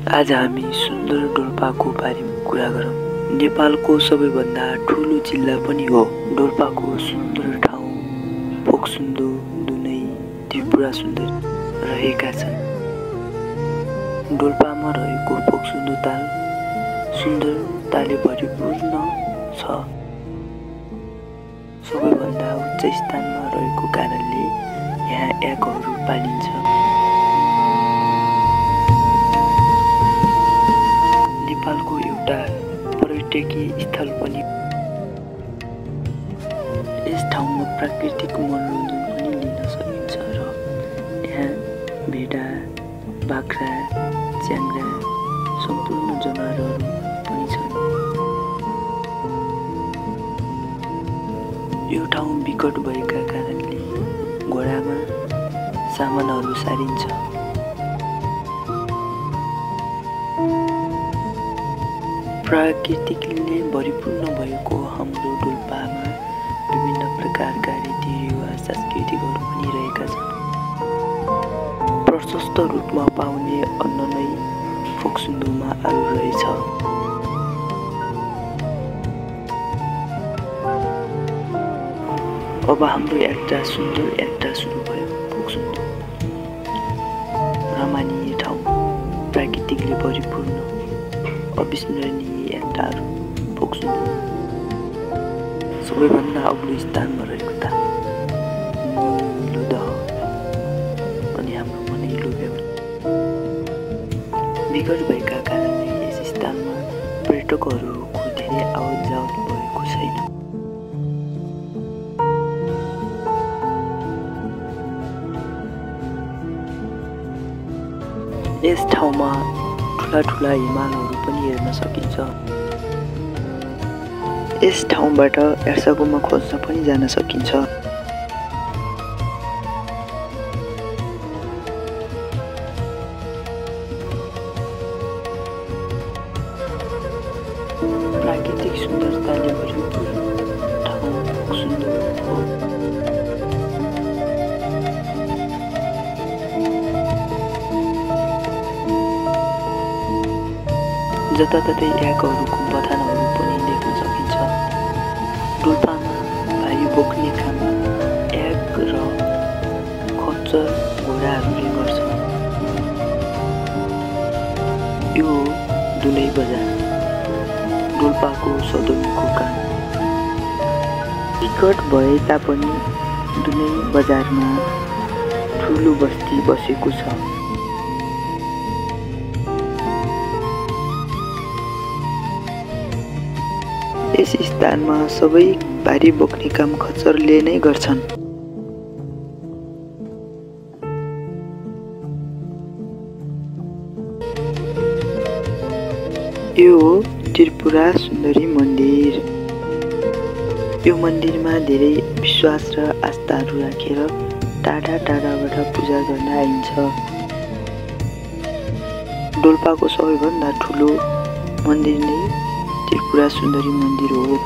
आज हामी सुन्दर डोल्पाको बारेमा कुरा गरौँ। नेपालको सबैभन्दा ठुलो जिल्ला पनि हो। डोल्पाको सुन्दर ठाउँ फोक्सुन्डो, दुनै, त्रिपुरा सुन्दरी रहेका छन्। डोल्पामा रहेको फोक्सुन्डो ताल सुन्दरताले भरिपूर्ण छ। सबैभन्दा उच्च स्थानमा रहेको कारणले यहाँ याकहरू पालिन्छ। नेपालको एउटा पर्यटकीय स्थल पनि। यस ठाउँमा प्राकृतिक मनोरञ्जन पनि लिन सकिन्छ र यहाँ भेडा, बाख्रा, च्याङ्ग्रा सम्पूर्ण जनावरहरू पनि छन्। यो ठाउँ विकट भएका कारणले घोडामा सामानहरू सारिन्छ। प्राकृतिकले भरिपूर्ण भएको हाम्रो डोल्पामा विभिन्न प्रकारका रीतिरिवाज सांस्कृतिकहरू पनि रहेका छन्। प्रशस्त रूपमा पाउने अन्न नै फोक्सुन्डोमा आलु रहेछ। अब हाम्रो यात्रा सुन्दर यात्रा सुरु भयो। फोक्सुन्डो रमणीय ठाउँ, प्राकृतिकले भरिपूर्ण अविस्मरणीय यात्राहरू। फोक्सुन्डो सबैभन्दा अग्लो स्थानमा रहेको ताल, नीलो दह अनि हाम्रो मनै लोभ्यो। विकट भएका कारणले यस स्थानमा पर्यटकहरूको धेरै आवत जावत भएको छैन। यस ठाउँमा ठुला हिमालहरू पनि हेर्न सकिन्छ। यस ठाउँबाट एर्सागोमा खोज्न पनि जान सकिन्छ। प्राकृतिक सुन्दरताले भरिपूर्ण ठाउँ फोक्सुन्डो हो। जताततै याकहरूको बथानहरू पनि देख्न सकिन्छ। डोल्पामा भारी बोक्ने काम याक र खच्चर घोडाहरूले गर्छ। यो दुनै बजार, डोल्पाको सदरमुकाम। टिकट भए तापनि दुनै बजारमा ठुलो बस्ती बसेको छ। यस स्थानमा सबै भारी बोक्ने काम खच्चरले नै गर्छन्। यो हो त्रिपुरा सुन्दरी मन्दिर। यो मन्दिरमा धेरै विश्वास र आस्थाहरू राखेर टाढाबाट पूजा गर्न आइन्छ। डोल्पाको सबैभन्दा ठुलो मन्दिर नै त्रिपुरा सुन्दरी मन्दिर हो।